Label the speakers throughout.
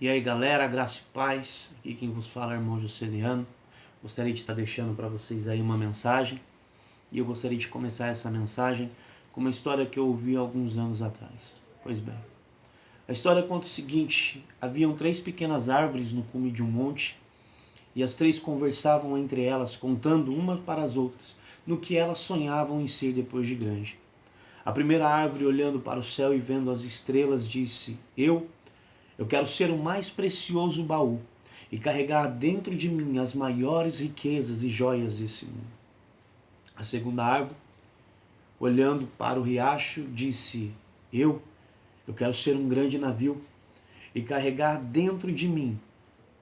Speaker 1: E aí galera, graça e paz, aqui quem vos fala é o irmão Joseliano. Gostaria de estar deixando para vocês aí uma mensagem. E eu gostaria de começar essa mensagem com uma história que eu ouvi há alguns anos atrás. Pois bem, a história conta o seguinte: haviam 3 pequenas árvores no cume de um monte, e as 3 conversavam entre elas, contando umas para as outras no que elas sonhavam em ser depois de grande. A primeira árvore, olhando para o céu e vendo as estrelas, disse: Eu quero ser o mais precioso baú e carregar dentro de mim as maiores riquezas e joias desse mundo. A segunda árvore, olhando para o riacho, disse: Eu quero ser um grande navio e carregar dentro de mim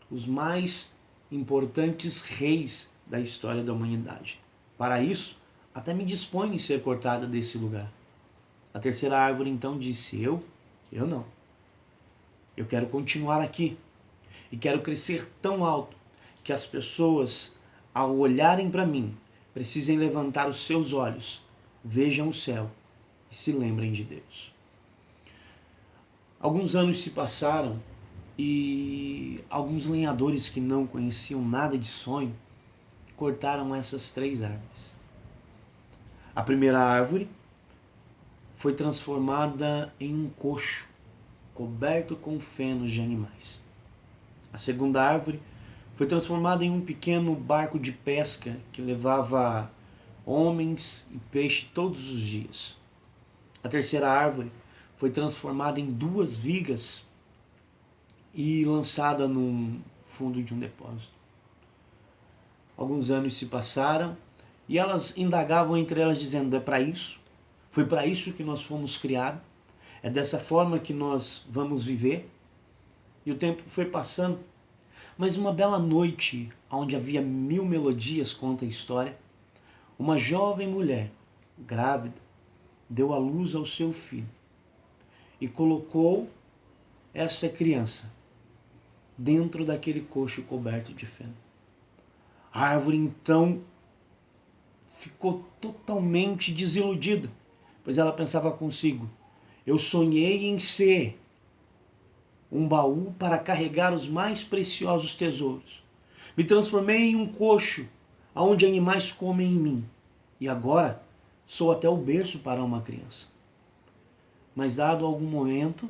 Speaker 1: os mais importantes reis da história da humanidade. Para isso, até me disponho em ser cortada desse lugar. A terceira árvore então disse: Eu não. Eu quero continuar aqui e quero crescer tão alto que as pessoas, ao olharem para mim, precisem levantar os seus olhos, vejam o céu e se lembrem de Deus. Alguns anos se passaram e alguns lenhadores que não conheciam nada de sonho cortaram essas 3 árvores. A primeira árvore foi transformada em um coxo coberto com fenos de animais. A segunda árvore foi transformada em um pequeno barco de pesca que levava homens e peixe todos os dias. A terceira árvore foi transformada em 2 vigas e lançada no fundo de um depósito. Alguns anos se passaram e elas indagavam entre elas dizendo: é para isso? Foi para isso que nós fomos criados? É dessa forma que nós vamos viver? E o tempo foi passando. Mas uma bela noite, onde havia 1000 melodias, conta a história, uma jovem mulher, grávida, deu à luz ao seu filho e colocou essa criança dentro daquele coxo coberto de feno. A árvore então ficou totalmente desiludida, pois ela pensava consigo: eu sonhei em ser um baú para carregar os mais preciosos tesouros. Me transformei em um coxo, onde animais comem em mim. E agora sou até o berço para uma criança. Mas dado algum momento,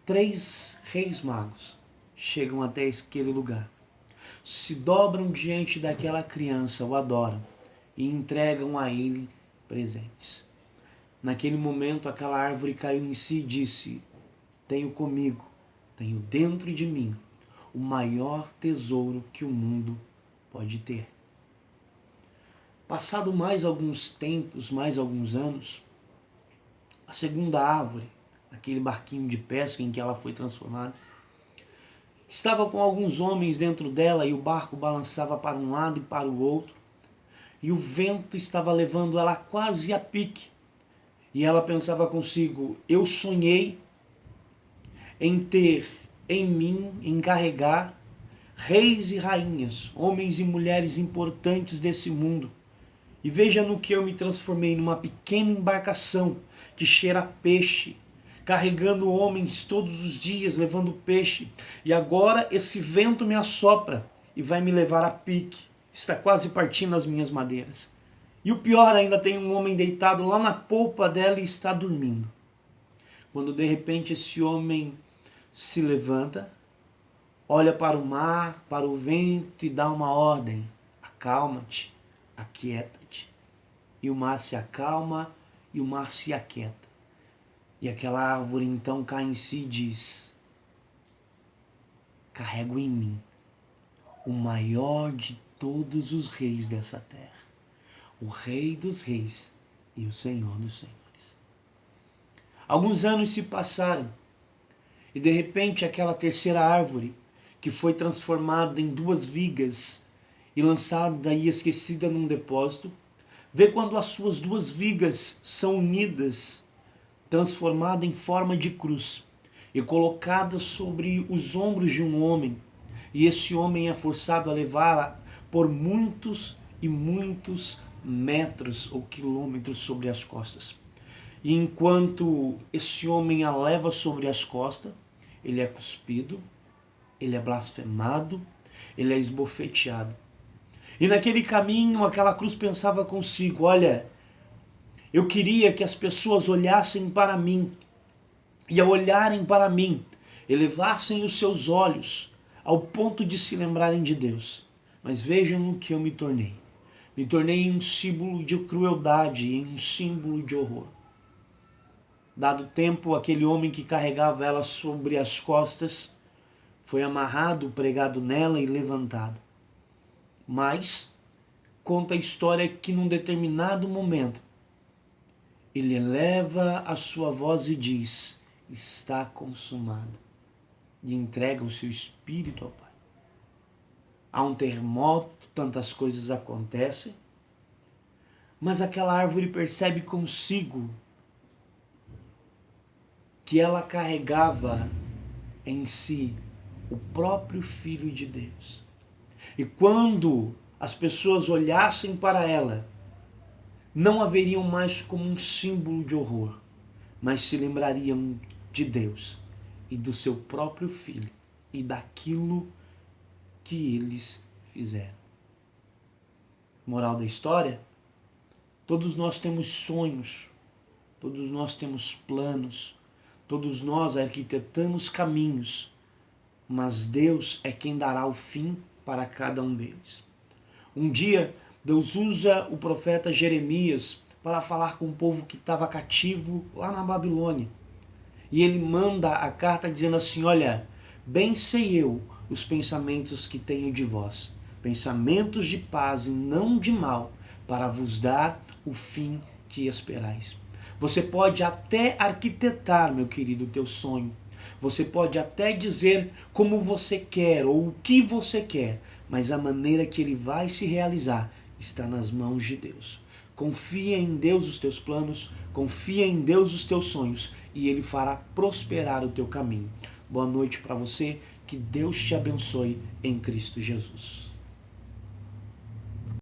Speaker 1: 3 reis magos chegam até aquele lugar. Se dobram diante daquela criança, o adoram e entregam a ele presentes. Naquele momento, aquela árvore caiu em si e disse: tenho comigo, tenho dentro de mim o maior tesouro que o mundo pode ter. Passado mais alguns tempos, mais alguns anos, a segunda árvore, aquele barquinho de pesca em que ela foi transformada, estava com alguns homens dentro dela e o barco balançava para um lado e para o outro, e o vento estava levando ela quase a pique. E ela pensava consigo: eu sonhei em ter em mim, em carregar reis e rainhas, homens e mulheres importantes desse mundo. E veja no que eu me transformei, numa pequena embarcação que cheira a peixe, carregando homens todos os dias, levando peixe. E agora esse vento me assopra e vai me levar a pique. Está quase partindo as minhas madeiras. E o pior, ainda tem um homem deitado lá na polpa dela e está dormindo. Quando de repente esse homem se levanta, olha para o mar, para o vento e dá uma ordem: acalma-te, aquieta-te. E o mar se acalma e o mar se aquieta. E aquela árvore então cai em si e diz: carrego em mim o maior de todos os reis dessa terra, o Rei dos Reis e o Senhor dos Senhores. Alguns anos se passaram e de repente aquela terceira árvore, que foi transformada em 2 vigas e lançada e esquecida num depósito, vê quando as suas 2 vigas são unidas, transformada em forma de cruz e colocada sobre os ombros de um homem, e esse homem é forçado a levá-la por muitos e muitos metros ou quilômetros sobre as costas. E enquanto esse homem a leva sobre as costas, ele é cuspido, ele é blasfemado, ele é esbofeteado. E naquele caminho, aquela cruz pensava consigo: olha, eu queria que as pessoas olhassem para mim, e ao olharem para mim, elevassem os seus olhos ao ponto de se lembrarem de Deus. Mas vejam no que eu me tornei. Me tornei um símbolo de crueldade e um símbolo de horror. Dado tempo, aquele homem que carregava ela sobre as costas foi amarrado, pregado nela e levantado. Mas conta a história que num determinado momento ele eleva a sua voz e diz: está consumado. E entrega o seu espírito ao Pai. Há um terremoto, tantas coisas acontecem, mas aquela árvore percebe consigo que ela carregava em si o próprio Filho de Deus. E quando as pessoas olhassem para ela, não a veriam mais como um símbolo de horror, mas se lembrariam de Deus e do seu próprio Filho e daquilo que eles fizeram. Moral da história: todos nós temos sonhos, todos nós temos planos, todos nós arquitetamos caminhos, mas Deus é quem dará o fim para cada um deles. Um dia, Deus usa o profeta Jeremias para falar com o povo que estava cativo lá na Babilônia. E ele manda a carta dizendo assim: olha, bem sei eu os pensamentos que tenho de vós, pensamentos de paz e não de mal, para vos dar o fim que esperais. Você pode até arquitetar, meu querido, o teu sonho. Você pode até dizer como você quer ou o que você quer, mas a maneira que ele vai se realizar está nas mãos de Deus. Confia em Deus os teus planos, confia em Deus os teus sonhos e ele fará prosperar o teu caminho. Boa noite para você, que Deus te abençoe em Cristo Jesus.